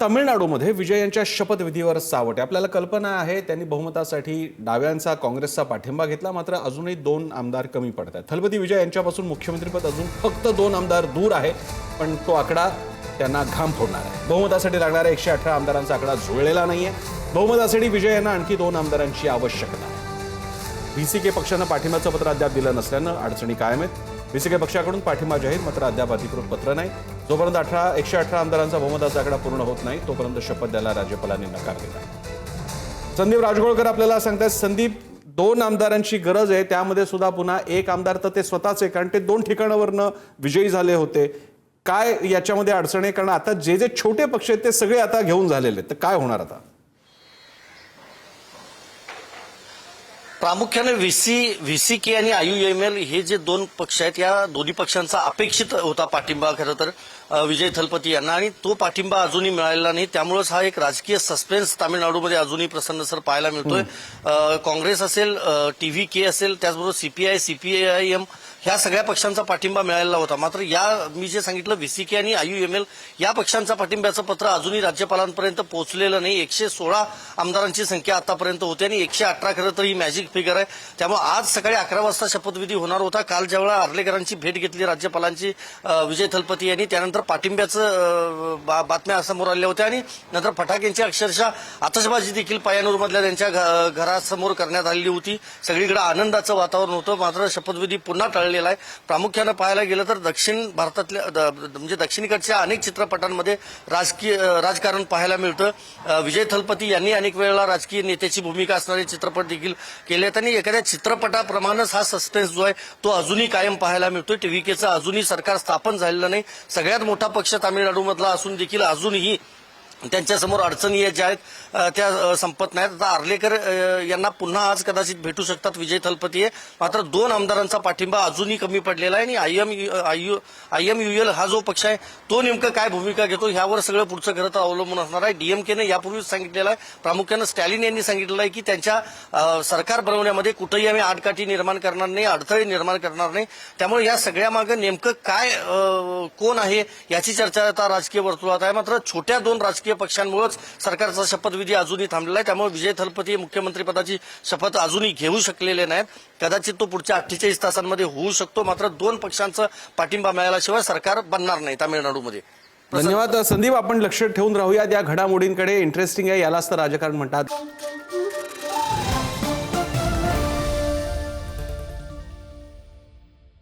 तामिळनाडूमध्ये विजय यांच्या शपथविधीवर सावट आहे। आपल्याला कल्पना आहे त्यांनी बहुमतासाठी डाव्यांचा काँग्रेसचा पाठिंबा घेतला, मात्र अजूनही 2 आमदार कमी पडत आहेत। थलपती विजय यांच्यापासून मुख्यमंत्रीपद अजून फक्त 2 आमदार दूर आहे, पण तो आकडा त्यांना घाम फोडणार आहे। बहुमतासाठी लागणाऱ्या 118 आमदारांचा आकडा जुळलेला नाहीये। बहुमतासाठी विजय यांना आणखी 2 आमदारांची आवश्यकता आहे। बीसीके पक्षानं पाठिंबाचं पत्र अद्याप दिलं नसल्यानं अडचणी कायम आहेत। बीसीके पक्षाकडून पाठिंबा जाहीर, मात्र अद्याप अधिकृत पत्र नाही। जोपर्यंत 118 आमदारांचा बहुमताचा आकडा पूर्ण होत नाही तोपर्यंत शपथ द्यायला राज्यपालांनी नकार दिला। संदीप राजगोळकर आपल्याला सांगतात, संदीप 2 आमदारांची गरज आहे, त्यामध्ये सुद्धा पुन्हा 1 आमदार तर ते स्वतःच आहे, कारण ते 2 ठिकाणावरनं विजयी झाले होते। काय याच्यामध्ये अडचण आहे? कारण आता जे छोटे पक्ष आहेत ते सगळे आता घेऊन झालेले आहेत, तर काय होणार आता? प्रामुख्याने व्हीसीके आणि आयुएमएल हे जे 2 पक्ष आहेत, या दोन्ही पक्षांचा अपेक्षित होता पाठिंबा खरं तर विजय थलपती यांना, आणि तो पाठिंबा अजूनही मिळालेला नाही। त्यामुळेच हा एक राजकीय सस्पेन्स तामिळनाडूमध्ये अजूनही प्रसन्नसर पाहायला मिळतोय। काँग्रेस असेल, टीव्हीके असेल, त्याचबरोबर सीपीआय, सीपीआयएम ह्या सगळ्या पक्षांचा पाठिंबा मिळालेला होता। मात्र या मी जे सांगितलं व्हीसीके आणि आयुएमएल या पक्षांचा पाठिंब्याचं पत्र अजूनही राज्यपालांपर्यंत पोहोचलेलं नाही। 116 आमदारांची संख्या आतापर्यंत होती आणि 118 खरं तर ही मॅजिक फिगर आहे। त्यामुळे आज सकाळी 11 वाजता शपथविधी होणार होता। काल ज्यावेळेला आर्लेकरांची भेट घेतली राज्यपालांची विजय थलपती यांनी, त्यानंतर पाठिंब्याचं बातम्या समोर आल्या होत्या आणि नंतर फटाक्यांची अक्षरशः आतषबाजी देखील पय्यानूरमधल्या त्यांच्या घरासमोर करण्यात आलेली होती। सगळीकडे आनंदाचं वातावरण होतं। मात्र शपथविधी पुन्हा टळलेला आहे। प्रामुख्यानं पाहायला गेलं तर दक्षिण भारतातल्या म्हणजे दक्षिणेकडच्या अनेक चित्रपटांमध्ये राजकारण पाहायला मिळतं। विजय थलपती यांनी अनेक वेळेला राजकीय नेत्याची भूमिका असणारे चित्रपट देखील केलेत आणि एखाद्या चित्रपटाप्रमाणेच हा सस्पेन्स जो आहे तो अजूनही कायम पाहायला मिळतोय। टीव्हीकेचं अजूनही सरकार स्थापन झालेलं नाही। सगळ्यात मोठा पक्ष तामिळनाडूमधला असून देखील अजूनही त्यांच्यासमोर अडचणी ज्या आहेत त्या संपत नाहीत। आता आर्लेकर यांना पुन्हा आज कदाचित भेटू शकतात विजय थलपती, मात्र 2 आमदारांचा पाठिंबा अजूनही कमी पडलेला आहे आणि आयएमयूएल हा जो पक्ष आहे तो नेमकं काय भूमिका घेतो ह्यावर सगळं पुढचं खरं तर अवलंबून असणार आहे। डीएमकेने यापूर्वीच सांगितलेलं आहे, प्रामुख्यानं स्टॅलिन यांनी सांगितलेलं आहे की त्यांच्या सरकार बनवण्यामध्ये कुठेही आम्ही आडकाठी निर्माण करणार नाही, अडथळे निर्माण करणार नाही। त्यामुळे या सगळ्या मागे नेमकं काय कोण आहे याची चर्चा आता राजकीय वर्तुळात आहे। मात्र छोट्या 2 राजकीय पक्षांमुळेच सरकारचा शपथविधी अजूनही थांबलेला आहे। त्यामुळे विजय थलपती मुख्यमंत्रीपदाची शपथ अजूनही घेऊ शकलेले नाहीत। कदाचित तो पुढच्या 48 तासांमध्ये होऊ शकतो, मात्र 2 पक्षांचा पाठिंबा मिळाल्याशिवाय सरकार बनणार नाही तामिळनाडूमध्ये। धन्यवाद संदीप, आपण लक्ष ठेवून राहूया या घडामोडींकडे। इंटरेस्टिंग आहे, यालाच तर राजकारण म्हणतात।